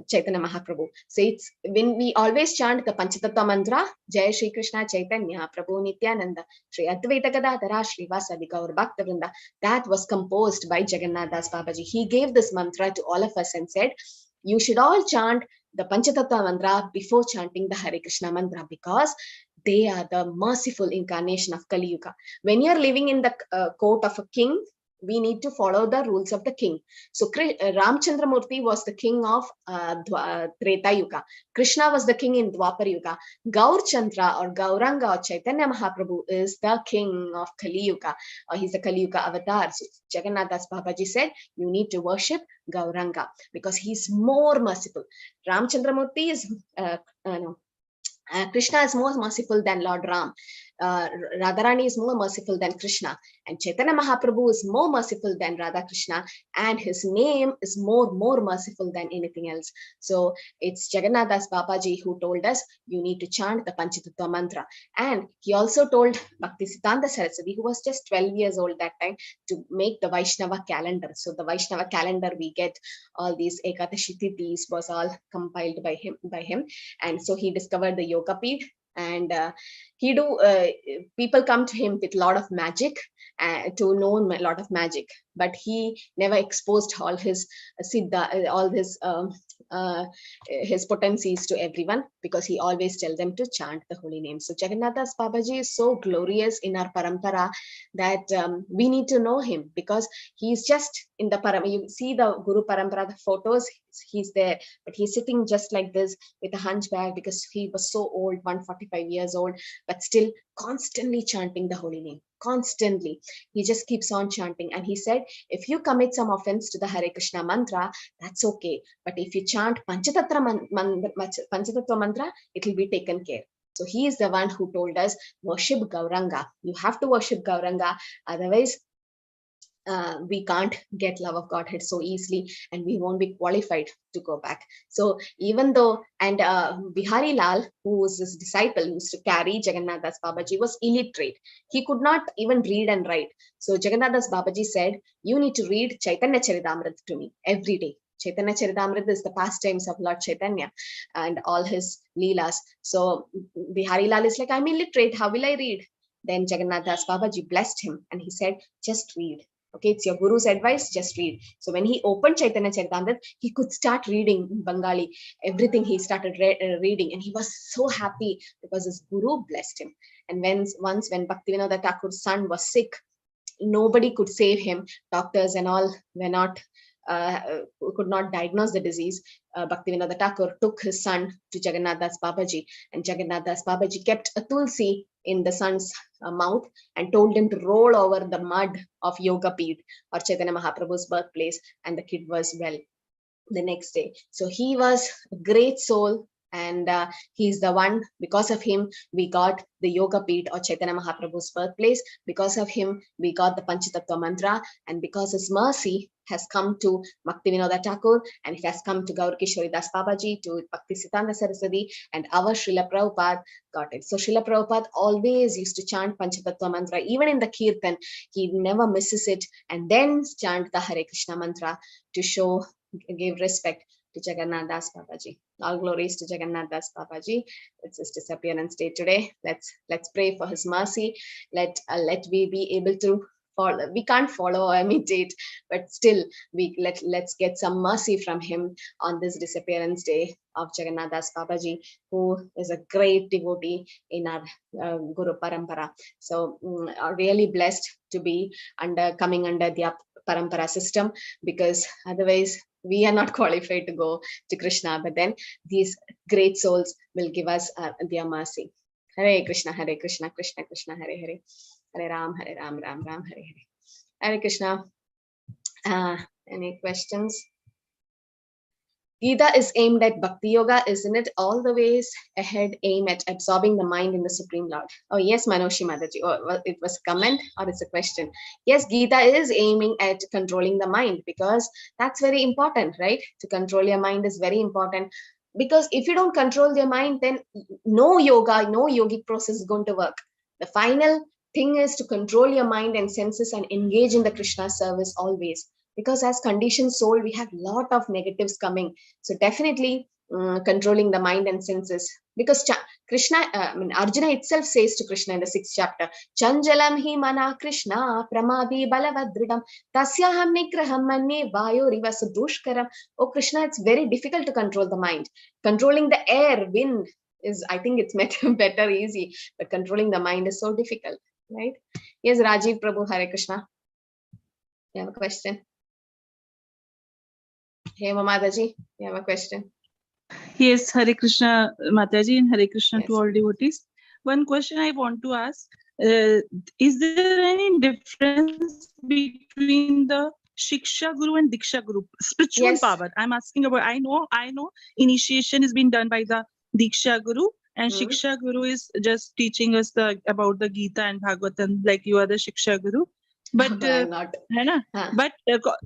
Chaitanya Mahaprabhu. So it's when we always chant the Panchatattva mantra, Jai Shri Krishna Chaitanya Prabhu Nityananda Shri Advaita Gadadhara Shri Vasadi Gaur Bhakta Vrinda. That was composed by Jagannath Das Babaji. He gave this mantra to all of us and said, you should all chant the Panchatattva mantra before chanting the Hare Krishna mantra, because they are the merciful incarnation of Kali Yuga. When you're living in the court of a king, we need to follow the rules of the king. So Ramchandra Murthy was the king of Treta Yuga. Krishna was the king in Dwapar Yuga. Gaur Chandra or Gauranga or Chaitanya Mahaprabhu is the king of Kali Yuga. He's the Kali Yuga avatar. So Jagannath Das Babaji said, you need to worship Gauranga because he's more merciful. Ramchandra Murthy is Krishna is more merciful than Lord Ram. Radharani is more merciful than Krishna, and Chaitanya Mahaprabhu is more merciful than Radha Krishna, and his name is more merciful than anything else. So it's Jagannath Das Babaji who told us you need to chant the Panchatattva mantra, and he also told Bhaktisiddhanta Saraswati, who was just 12 years old that time, to make the Vaishnava calendar. So the Vaishnava calendar, we get all these Ekadashi Tithis was all compiled by him, and so he discovered the Yoga Peeth. And people come to him with a lot of magic, to know a lot of magic, but he never exposed all his siddha, all his potencies to everyone, because he always tells them to chant the holy name. So Jagannath Das Babaji is so glorious in our parampara that we need to know him, because he's just in the parampara. You see the Guru Parampara, the photos, he's there, but he's sitting just like this with a hunchback, because he was so old, 145 years old, but still constantly chanting the holy name. Constantly, he just keeps on chanting. And he said, if you commit some offense to the Hare Krishna mantra, that's okay, but if you chant Panchatattva mantra, it will be taken care. So he is the one who told us, worship Gauranga. You have to worship Gauranga, otherwise we can't get love of Godhead so easily, and we won't be qualified to go back. So even though, and Bihari Lal, who was his disciple, used to carry Jagannath Das Babaji, was illiterate. He could not even read and write. So Jagannath Das Babaji said, you need to read Chaitanya Charitamrita to me every day. Chaitanya Charitamrita is the pastimes of Lord Chaitanya and all his leelas. So Bihari Lal is like, I'm illiterate, how will I read? Then Jagannath Das Babaji blessed him, and he said, just read. Okay, it's your guru's advice, just read. So when he opened Chaitanya Charitamrita, he could start reading Bengali. Everything he started reading, and he was so happy because his guru blessed him. And once when Bhaktivinoda Thakur's son was sick, nobody could save him. Doctors and all were not could not diagnose the disease. Bhaktivinoda Thakur took his son to Jagannath Das Babaji, and Jagannath Das Babaji kept a tulsi in the son's mouth and told him to roll over the mud of Yoga Peeth, or Chaitanya Mahaprabhu's birthplace, and the kid was well the next day. So he was a great soul, and he's the one, because of him we got the Yoga Peeth or Chaitanya Mahaprabhu's birthplace. Because of him we got the Panchatattva mantra, and because his mercy has come to Bhaktivinoda Thakur, and it has come to Gaur Kishori Das Babaji, to Bhaktisiddhanta Saraswati, and our Srila Prabhupada got it. So Srila Prabhupada always used to chant Panchatattva mantra, even in the Kirtan, he never misses it, and then chant the Hare Krishna mantra to give respect to Jagannath Das Babaji. All glories to Jagannath Das Babaji. It's his disappearance day today. Let's pray for his mercy. Let we be able to follow. We can't follow or imitate, but still let's get some mercy from him on this disappearance day of Jagannath Das Babaji, who is a great devotee in our Guru Parampara. So are really blessed to be coming under the Parampara system, because otherwise we are not qualified to go to Krishna, but then these great souls will give us their mercy. Hare Krishna, Krishna Krishna, Hare Hare, Hare Ram, Ram Ram, Hare Hare. Hare Krishna. Any questions? Gita is aimed at Bhakti Yoga, isn't it? All the ways ahead aim at absorbing the mind in the Supreme Lord. Oh yes, Manoshi Mataji. Oh, it was a comment or it's a question? Yes, Gita is aiming at controlling the mind, because that's very important, right? To control your mind is very important, because if you don't control your mind, then no yoga, no yogic process is going to work. The final thing is to control your mind and senses and engage in the Krishna service always. Because as conditioned soul, we have a lot of negatives coming. So definitely controlling the mind and senses. Because Arjuna itself says to Krishna in the 6th chapter, Chanjalam hi mana Krishna pramadi balavadridam tasyaham nigraham manye vayo rivasa dushkaram. Oh Krishna, it's very difficult to control the mind. Controlling the air, wind is, I think it's better easy. But controlling the mind is so difficult, right? Yes, Rajiv Prabhu, Hare Krishna. You have a question? Hema Mataji, you have a question? Yes, Hare Krishna Mataji and Hare Krishna to Yes. all devotees. One question I want to ask, is there any difference between the Shiksha Guru and Diksha Guru? Spiritual Yes. power. I'm asking about, I know initiation is being done by the Diksha Guru and Hmm. Shiksha Guru is just teaching us about the Gita and Bhagavatam, like you are the Shiksha Guru. But No, I'm not. है ना? Huh. But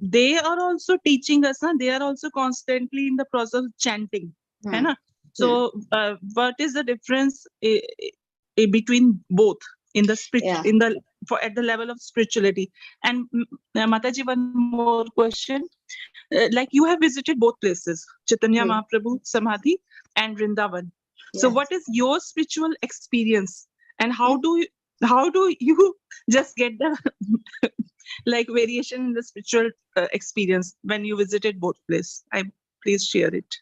they are also teaching us, na? They are also constantly in the process of chanting. है Hmm. ना? So what is the difference between both in the Yeah. at the level of spirituality? And Mataji, one more question. Like you have visited both places, Chaitanya Mahaprabhu Samadhi and Vrindavan. So Yeah. what is your spiritual experience and how do you just get the like variation in the spiritual experience when you visited both places? Please share it.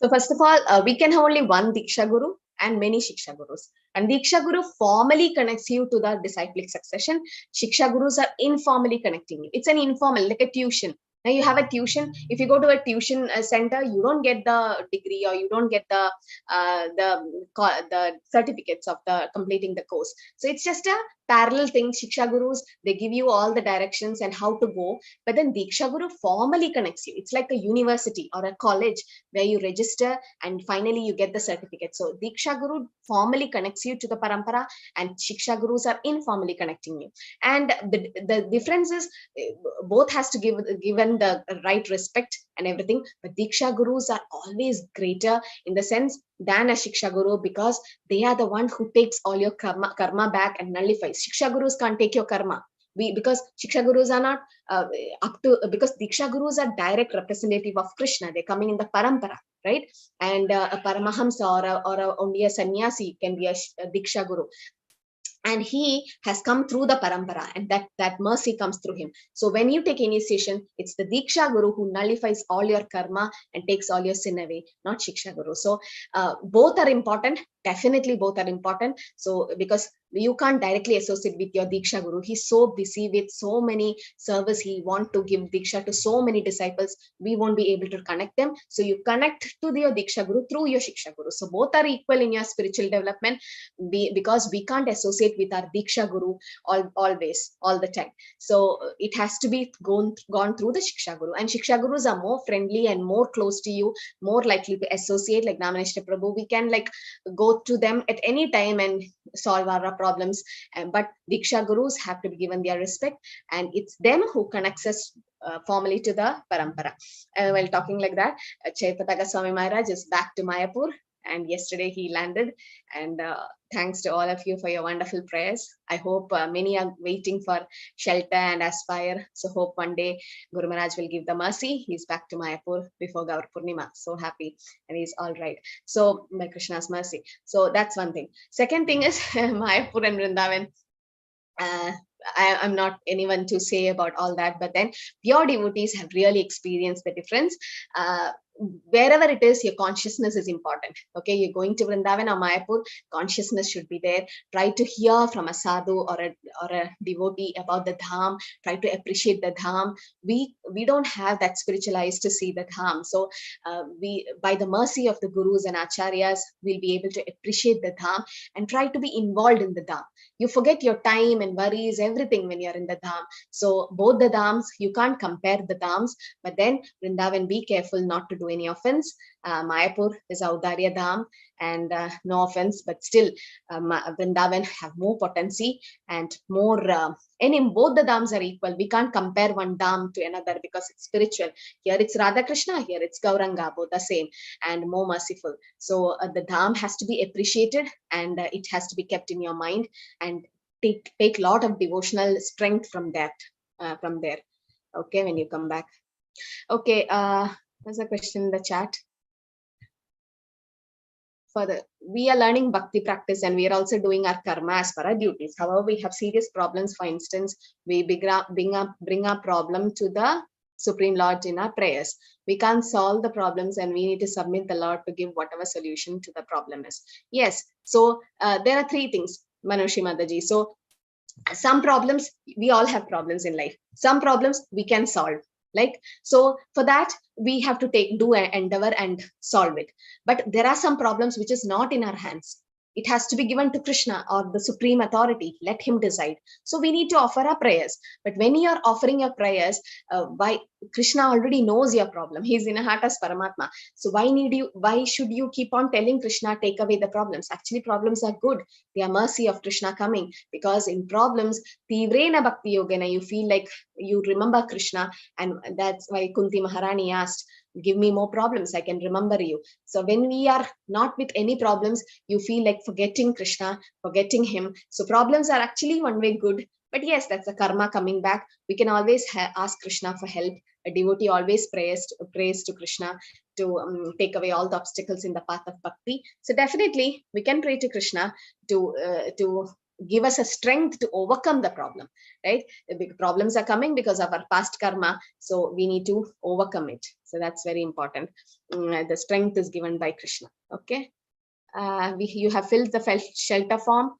So first of all, we can have only one Diksha Guru and many Shiksha Gurus. And Diksha Guru formally connects you to the disciplic succession. Shiksha Gurus are informally connecting you. It's an informal, like a tuition. Now you have a tuition. If you go to a tuition center, you don't get the degree or you don't get the certificates of the completing the course. So it's just a parallel thing. Shiksha Gurus, they give you all the directions and how to go. But then Diksha Guru formally connects you. It's like a university or a college where you register and finally you get the certificate. So Diksha Guru formally connects you to the parampara and Shiksha Gurus are informally connecting you. And the difference is both has to given the right respect and everything. But Diksha Gurus are always greater in the sense than a Shiksha Guru because they are the one who takes all your karma back and nullifies. Shiksha Gurus can't take your karma. Because Shiksha Gurus are not because Diksha Gurus are direct representative of Krishna. They're coming in the parampara, right? And a Paramahamsa or only a sannyasi can be a Diksha Guru. And he has come through the parampara and that mercy comes through him. So when you take initiation, it's the Diksha Guru who nullifies all your karma and takes all your sin away, not Shiksha Guru. So both are important. Definitely both are important. So because you can't directly associate with your Diksha Guru. He's so busy with so many service. He wants to give Diksha to so many disciples. We won't be able to connect them. So you connect to your Diksha Guru through your Shiksha Guru. So both are equal in your spiritual development because we can't associate with our Diksha Guru always, all the time. So it has to be gone through the Shiksha Guru. And Shiksha Gurus are more friendly and more close to you, more likely to associate. Like Namanishta Prabhu, we can like go to them at any time and solve our problems. But Diksha Gurus have to be given their respect, and it's them who connects us formally to the parampara. While talking like that, Chaitanya Swami Maharaj is back to Mayapur, and yesterday he landed. And thanks to all of you for your wonderful prayers. I hope many are waiting for shelter and aspire. So hope one day Guru Maharaj will give the mercy. He's back to Mayapur before Gaur Purnima. So happy, and he's all right. So by Krishna's mercy. So that's one thing. Second thing is Mayapur and Vrindavan. I'm not anyone to say about all that, but then pure devotees have really experienced the difference. Wherever it is, your consciousness is important. Okay, you're going to Vrindavan or Mayapur, consciousness should be there. Try to hear from a sadhu or a devotee about the dham. Try to appreciate the dham. We don't have that spiritual eyes to see the dham. So we, by the mercy of the gurus and acharyas, we'll be able to appreciate the dham and try to be involved in the dham. You forget your time and worries, everything when you're in the dham. So both the dhams, you can't compare the dhams, but then Vrindavan, be careful not to do any offense. Mayapur is Audarya Dham, and no offense, but still Vrindavan have more potency and more, and in both the dhams are equal. We can't compare one dham to another because it's spiritual. Here it's Radha Krishna, here it's Gauranga, both the same and more merciful. So the dham has to be appreciated, and it has to be kept in your mind, and take lot of devotional strength from that, from there. Okay, when you come back. Okay, there's a question in the chat. We are learning bhakti practice, and we are also doing our karma as per our duties. However, we have serious problems. For instance, we bring our problem to the Supreme Lord in our prayers. We can't solve the problems, and we need to submit the Lord to give whatever solution to the problem is. Yes, so there are three things, Manushi Mataji. So some problems, we all have problems in life. Some problems we can solve. Like, so for that, we have to do an endeavor and solve it. But there are some problems which is not in our hands. It has to be given to Krishna or the supreme authority. Let him decide. So we need to offer our prayers. But when you are offering your prayers, why Krishna already knows your problem. He's in a heart as Paramatma. So why should you keep on telling Krishna, take away the problems? Actually, problems are good. They are mercy of Krishna coming. Because in problems, Tivrena Bhakti Yogena, you feel like you remember Krishna. And that's why Kunti Maharani asked, give me more problems, I can remember you. So when we are not with any problems, you feel like forgetting Krishna, forgetting him. So problems are actually one way good. But yes, that's the karma coming back. We can always ask Krishna for help. A devotee always prays to Krishna to take away all the obstacles in the path of bhakti. So definitely we can pray to Krishna to give us a strength to overcome the problem, right? The problems are coming because of our past karma, so we need to overcome it. So that's very important. The strength is given by Krishna. Okay, you have filled the shelter form.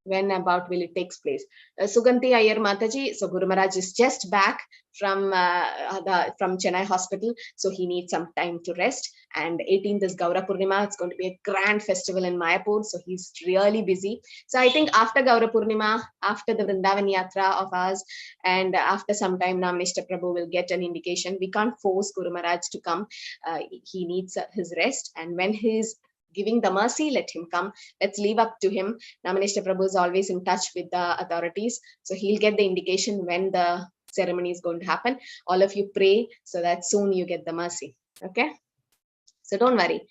When about will it takes place? Suganti Iyer Mataji, so Guru Maharaj is just back from Chennai hospital, so he needs some time to rest. And 18th is Gaura Purnima. It's going to be a grand festival in Mayapur, so he's really busy. So I think after Gaura Purnima, after the Vrindavan Yatra of ours, and after some time, Namanishta Prabhu will get an indication. We can't force Guru Maharaj to come. He needs his rest, and when he's giving the mercy, let him come. Let's leave up to him. Namanishta Prabhu is always in touch with the authorities, so he'll get the indication when the ceremony is going to happen. All of you pray so that soon you get the mercy. Okay, so don't worry.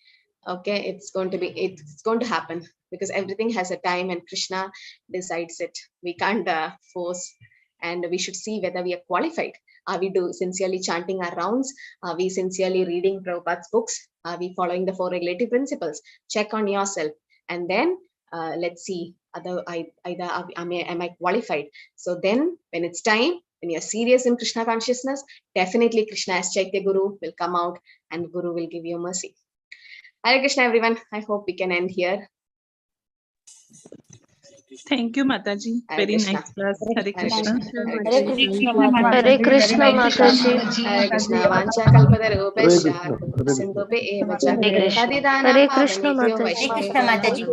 Okay, it's going to happen, because everything has a time and Krishna decides it. We can't force, and we should see whether we are qualified. Are we sincerely chanting our rounds? Are we sincerely reading Prabhupada's books? Are we following the 4 regulative principles? Check on yourself, and then let's see am I qualified? So then when it's time, when you're serious in Krishna consciousness, definitely Krishna as Chaitya Guru will come out and Guru will give you mercy. Hare Krishna, everyone. I hope we can end here. Thank you, Mataji. Very nice class. Hare Krishna. Hare Krishna Mataji. Hare Krishna. Vancha kalpatarubhesha Sindhupe eva cha. Hare Krishna Mataji. Vaishnave.